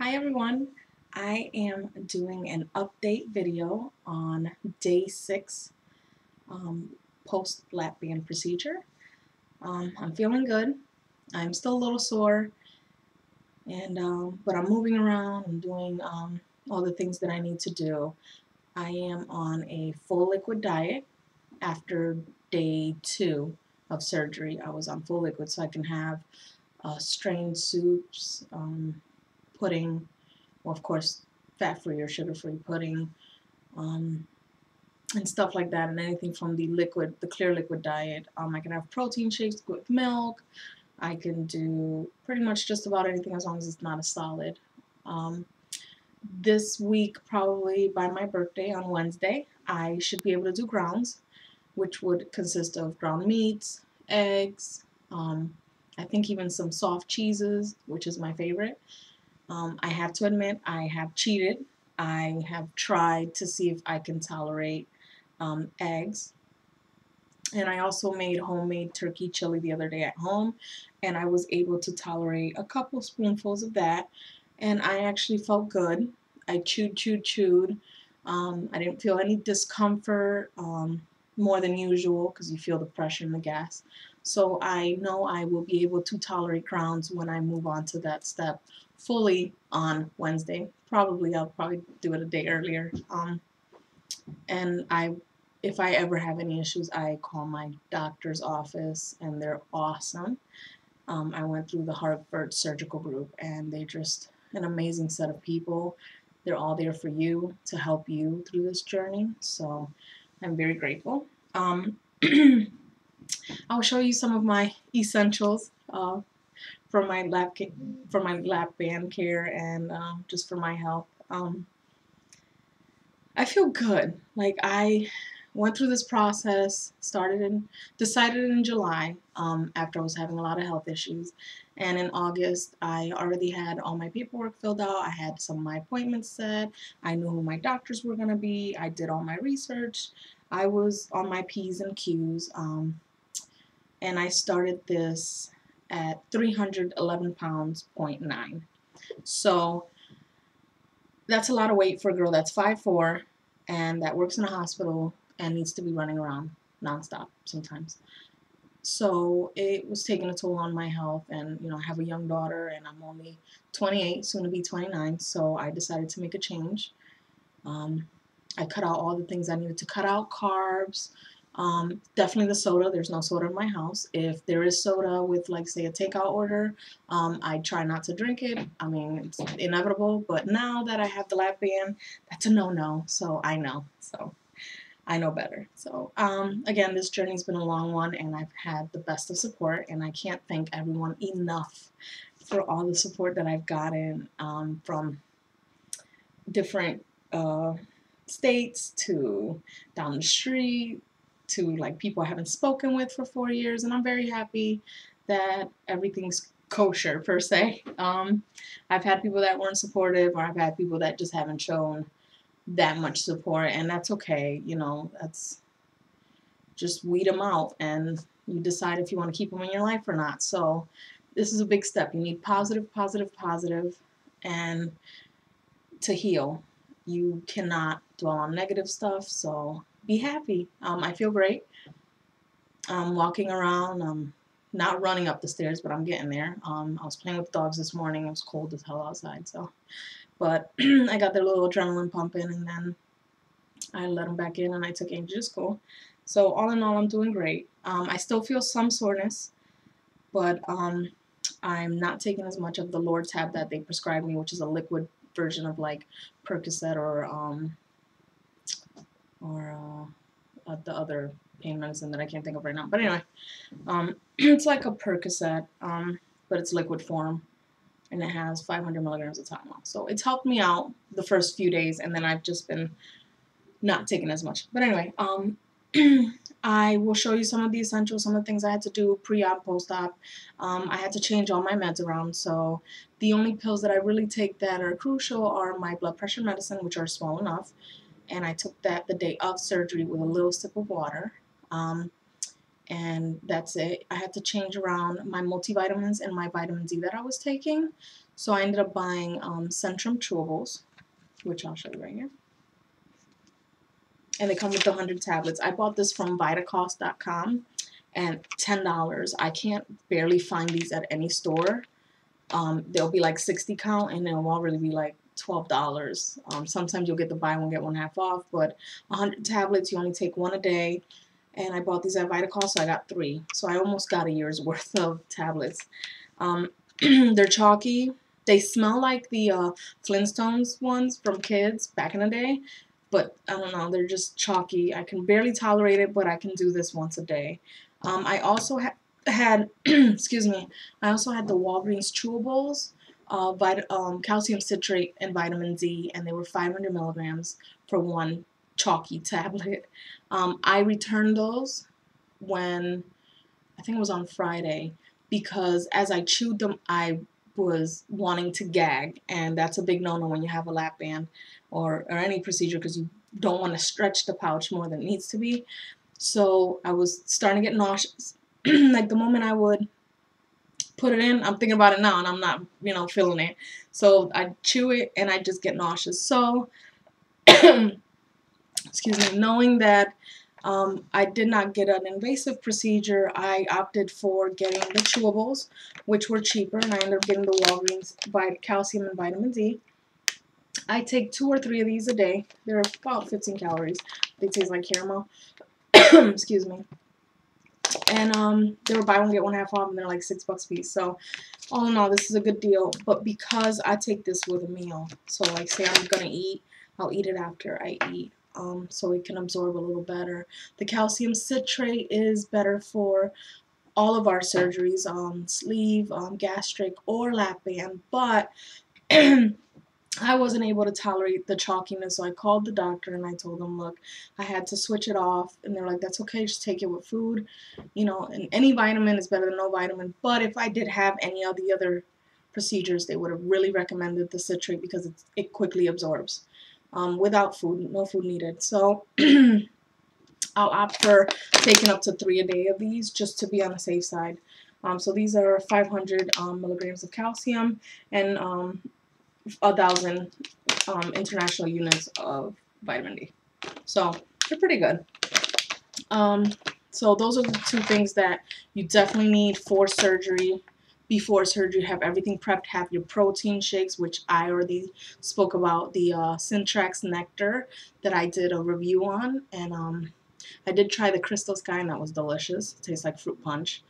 Hi everyone, I am doing an update video on day 6 post lap band procedure. I'm feeling good. I'm still a little sore, and but I'm moving around and doing all the things that I need to do. I am on a full liquid diet after day 2 of surgery. I was on full liquid so I can have strained soups, pudding, well, of course, fat-free or sugar-free pudding, um, and stuff like that, and anything from the clear liquid diet. I can have protein shakes with milk. I can do pretty much just about anything as long as it's not a solid. Um, this week, probably by my birthday on Wednesday, I should be able to do grounds, which would consist of ground meats, eggs, um, I think even some soft cheeses, which is my favorite. I have to admit, I have cheated. I have tried to see if I can tolerate eggs. And I also made homemade turkey chili the other day at home, and I was able to tolerate a couple spoonfuls of that, and I actually felt good. I chewed. I didn't feel any discomfort more than usual because you feel the pressure in the gas. So I know I will be able to tolerate crowns when I move on to that step fully on Wednesday. I'll probably do it a day earlier. And if I ever have any issues, I call my doctor's office, and they're awesome. I went through the Hartford Surgical Group, and they're just an amazing set of people. They're all there for you to help you through this journey. So I'm very grateful. I'll show you some of my essentials for my lap band care and just for my health. I feel good. Like, I went through this process, decided in July, after I was having a lot of health issues. And in August, I already had all my paperwork filled out. I had some of my appointments set. I knew who my doctors were going to be. I did all my research. I was on my P's and Q's. And I started this at 311 pounds, 0.9. So that's a lot of weight for a girl that's 5'4" and that works in a hospital and needs to be running around nonstop sometimes. So it was taking a toll on my health, and I have a young daughter, and I'm only 28, soon to be 29. So I decided to make a change. Um, I cut out all the things I needed to cut out: carbs, definitely the soda. There's no soda in my house. If there is soda with, like, say, a takeout order, I try not to drink it. I mean, it's inevitable, but now that I have the lap band, that's a no-no, so I know. So I know better. So again, this journey's been a long one, and I've had the best of support, and I can't thank everyone enough for all the support that I've gotten from different states to down the street to, like, people I haven't spoken with for 4 years, and I'm very happy that everything's kosher per se. I've had people that weren't supportive, or I've had people that just haven't shown that much support, and that's okay. That's just weed them out, and you decide if you want to keep them in your life or not. So this is a big step. You need positive, positive, positive, and to heal. You cannot dwell on negative stuff, so be happy. I feel great. I'm walking around. I'm not running up the stairs, but I'm getting there. I was playing with dogs this morning. It was cold as hell outside, but I got their little adrenaline pumping, and then I let them back in, and I took Angie to school. So all in all, I'm doing great. I still feel some soreness, but I'm not taking as much of the Lortab that they prescribed me, which is a liquid version of, like, Percocet or the other pain medicine that I can't think of right now. But anyway, it's like a Percocet, but it's liquid form, and it has 500 milligrams of Tylenol. So it's helped me out the first few days, and then I've just been not taking as much. But anyway, I will show you some of the essentials, some of the things I had to do pre-op, post-op. I had to change all my meds around, so the only pills that I really take that are crucial are my blood pressure medicine, which are small enough, and I took that the day of surgery with a little sip of water, and that's it. I had to change around my multivitamins and my vitamin D that I was taking, So I ended up buying Centrum chewables, which I'll show you right here. And they come with the 100 tablets. I bought this from Vitacost.com and $10. I can't barely find these at any store. They'll be like 60 count and they'll already be like $12. Sometimes you'll get the buy one get one half off, but 100 tablets, you only take one a day. And I bought these at Vitacost, so I got 3. So I almost got a year's worth of tablets. They're chalky. They smell like the Flintstones ones from kids back in the day, but I don't know, they're just chalky. I can barely tolerate it, but I can do this once a day. I also had, excuse me, I also had the Walgreens chewables, calcium citrate and vitamin D, and they were 500 milligrams for one chalky tablet. I returned those when, I think it was on Friday, because as I chewed them, I was wanting to gag, and that's a big no-no when you have a lap band or any procedure, because you don't want to stretch the pouch more than it needs to be. So I was starting to get nauseous. Like the moment I would put it in, I'm thinking about it now and I'm not, you know, feeling it. So I chew it and I just get nauseous. So, excuse me, knowing that I did not get an invasive procedure, I opted for getting the chewables, which were cheaper, and I ended up getting the Walgreens calcium and vitamin D. I take 2 or 3 of these a day. They're about 15 calories. They taste like caramel. Excuse me. And they were buy one get one half off, and they're like $6 a piece. So all in all, this is a good deal. But because I take this with a meal, so like say I'm gonna eat, I'll eat it after I eat. So it can absorb a little better. The calcium citrate is better for all of our surgeries, sleeve, gastric, or lap band, but I wasn't able to tolerate the chalkiness, so I called the doctor and I told them, look, I had to switch it off, and they're like, that's okay, just take it with food, you know, and any vitamin is better than no vitamin. But if I did have any of the other procedures, they would have really recommended the citrate because it quickly absorbs. Without food, no food needed. So I'll opt for taking up to 3 a day of these just to be on the safe side. So these are 500 milligrams of calcium and 1,000 international units of vitamin D. So they're pretty good. So those are the 2 things that you definitely need for surgery. Before surgery, have everything prepped. Have your protein shakes, which I already spoke about, the Syntrax Nectar that I did a review on, and I did try the Crystal Sky, and that was delicious. It tastes like fruit punch.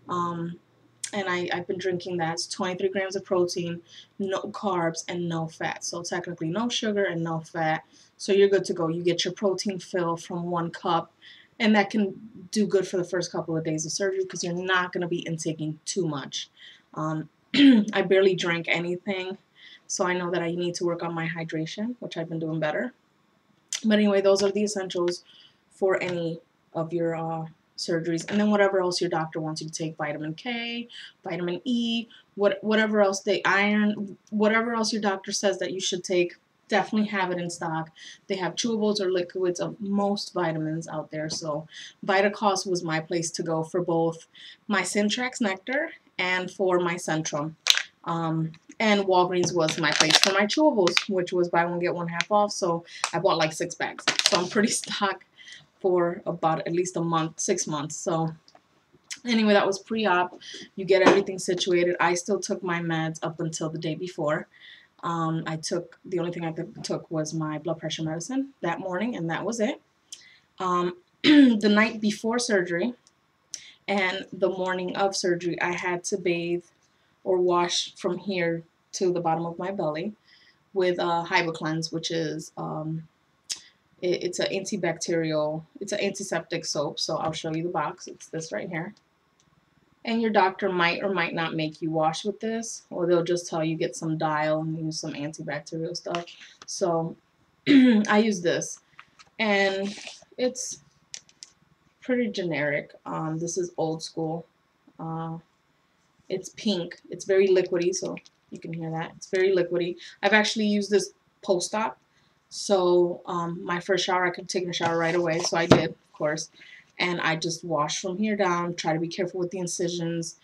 And I've been drinking that. It's 23 grams of protein, no carbs, and no fat. So technically no sugar and no fat. So you're good to go. You get your protein fill from 1 cup, and that can do good for the first couple of days of surgery because you're not going to be intaking too much. I barely drank anything, so I know that I need to work on my hydration, which I've been doing better. But anyway, those are the essentials for any of your surgeries, and then whatever else your doctor wants you to take, vitamin K, vitamin E, whatever else, iron, whatever else your doctor says that you should take, definitely have it in stock. They have chewables or liquids of most vitamins out there. So Vitacost was my place to go for both my Syntrax Nectar and for my Centrum. And Walgreens was my place for my chewables, which was buy one get one half off. So I bought like 6 bags. So I'm pretty stocked for about at least a month, 6 months. So anyway, that was pre-op. You get everything situated. I still took my meds up until the day before. The only thing I took was my blood pressure medicine that morning, and that was it. The night before surgery and the morning of surgery, I had to bathe or wash from here to the bottom of my belly with HyboCleanse, which is it's an antibacterial, it's an antiseptic soap. So I'll show you the box. It's this right here. And your doctor might or might not make you wash with this, or they'll just tell you get some Dial and use some antibacterial stuff. So I use this, and it's pretty generic. This is old school. It's pink. It's very liquidy, so you can hear that. It's very liquidy. I've actually used this post-op. So my first shower, I could take a shower right away, so I did, of course. And I just wash from here down, try to be careful with the incisions,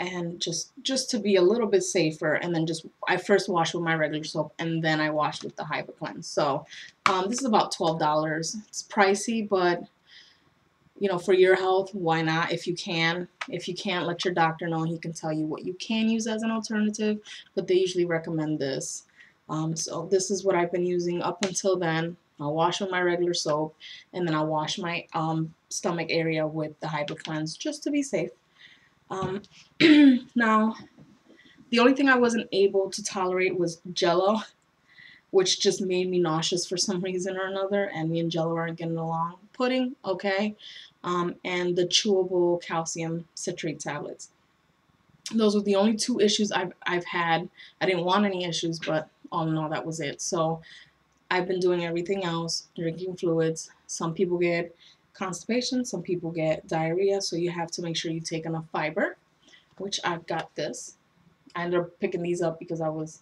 and just to be a little bit safer. And then I first wash with my regular soap, and then I wash with the Hyper Cleanse. So this is about $12. It's pricey, but you know, for your health, why not? If you can. If you can't, let your doctor know. He can tell you what you can use as an alternative, but they usually recommend this. So this is what I've been using up until then. I'll wash with my regular soap, and then I'll wash my stomach area with the Hyper Cleanse just to be safe. Now, the only thing I wasn't able to tolerate was Jello, which just made me nauseous for some reason or another, and me and Jello aren't getting along. Pudding, okay, and the chewable calcium citrate tablets. Those were the only two issues I've had. I didn't want any issues, but all in all, that was it. So I've been doing everything else, drinking fluids. Some people get constipation, some people get diarrhea, so you have to make sure you take enough fiber, which I've got this. I ended up picking these up because I was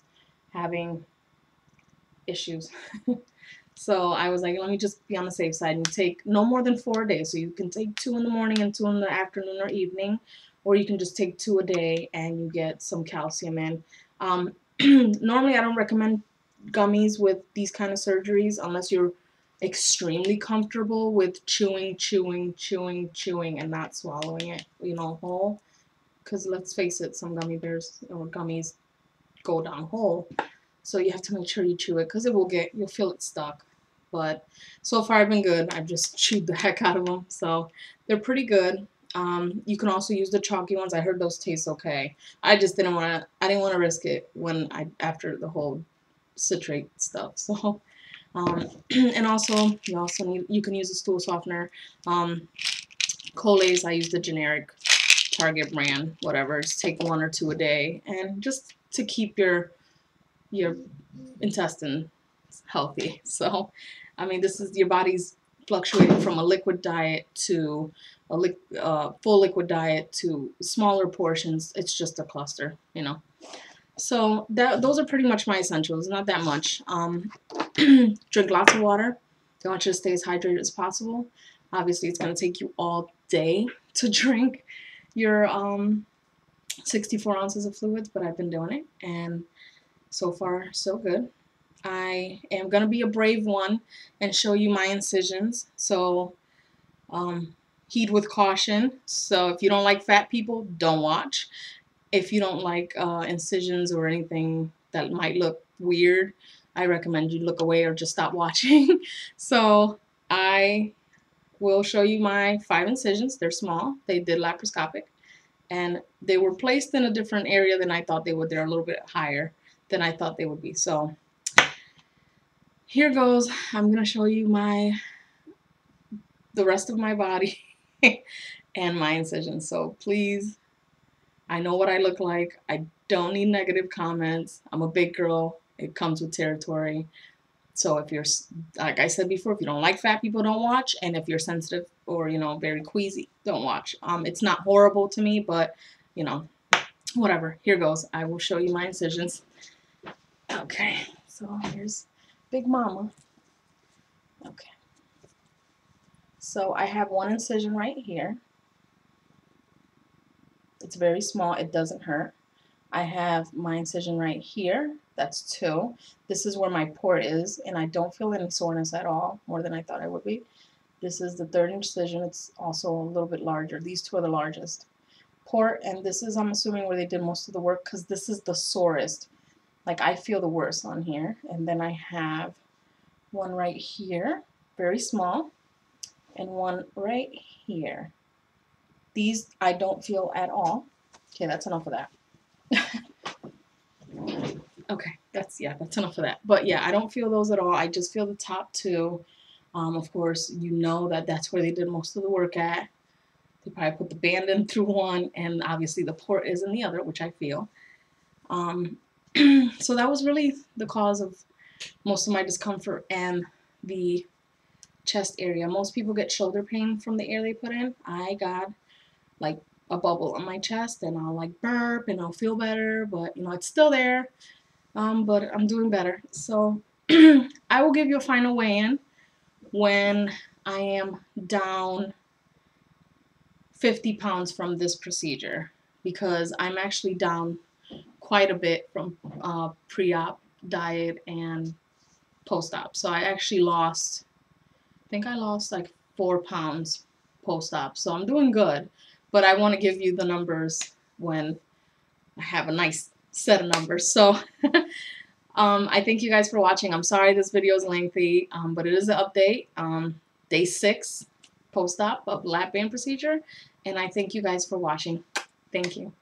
having issues. So I was like, let me just be on the safe side and take no more than 4 days. So you can take 2 in the morning and 2 in the afternoon or evening, or you can just take 2 a day and you get some calcium in. Normally I don't recommend gummies with these kind of surgeries unless you're extremely comfortable with chewing and not swallowing it, you know, whole. Because let's face it, some gummy bears or gummies go down whole. So you have to make sure you chew it because you'll feel it stuck. But so far I've been good. I've just chewed the heck out of them. So they're pretty good. You can also use the chalky ones. I heard those taste okay. I didn't want to risk it after the whole citrate stuff. So and also you can use a stool softener. Colace, I use the generic Target brand, whatever. Just take 1 or 2 a day, and just to keep your intestine healthy. So, I mean, this is your body's fluctuating from a liquid diet to a full liquid diet to smaller portions. It's just a cluster, you know. So those are pretty much my essentials. Not that much. Drink lots of water. I want you to stay as hydrated as possible. Obviously, it's going to take you all day to drink your 64 ounces of fluids, but I've been doing it, and so far, so good. I am going to be a brave one and show you my incisions. So, heed with caution. So, if you don't like fat people, don't watch. If you don't like incisions or anything that might look weird, I recommend you look away or just stop watching. So, I will show you my 5 incisions. They're small. They did laparoscopic. And they were placed in a different area than I thought they would. They're a little bit higher than I thought they would be. So here goes. I'm going to show you the rest of my body and my incisions. So please, I know what I look like. I don't need negative comments. I'm a big girl. It comes with territory. So if you're, like I said before, if you don't like fat people, don't watch. And if you're sensitive or, you know, very queasy, don't watch. It's not horrible to me, but, you know, whatever. Here goes. I will show you my incisions. Okay, so here's Big Mama. Okay. So I have 1 incision right here. It's very small. It doesn't hurt. I have my incision right here. That's 2. This is where my port is, and I don't feel any soreness at all, more than I thought I would be. This is the 3rd incision. It's also a little bit larger. These 2 are the largest. Port, and this is, I'm assuming, where they did most of the work, because this is the sorest. Like, I feel the worst on here. And then I have 1 right here, very small, and 1 right here. These I don't feel at all. Okay, that's enough of that. Okay, that's enough of that. But yeah, I don't feel those at all. I just feel the top 2. Of course, you know that's where they did most of the work at. They probably put the band in through 1, and obviously the port is in the other, which I feel. So that was really the cause of most of my discomfort and the chest area. Most people get shoulder pain from the air they put in. I got like a bubble on my chest, and I'll like burp and I'll feel better, but you know, it's still there. But I'm doing better. So I will give you a final weigh-in when I am down 50 pounds from this procedure. because I'm actually down quite a bit from pre-op diet and post-op. So I actually lost, I think I lost like 4 pounds post-op. So I'm doing good, but I want to give you the numbers when I have a nice set of numbers. So I thank you guys for watching. I'm sorry this video is lengthy, but it is an update. Day 6 post-op of lap band procedure. And I thank you guys for watching. Thank you.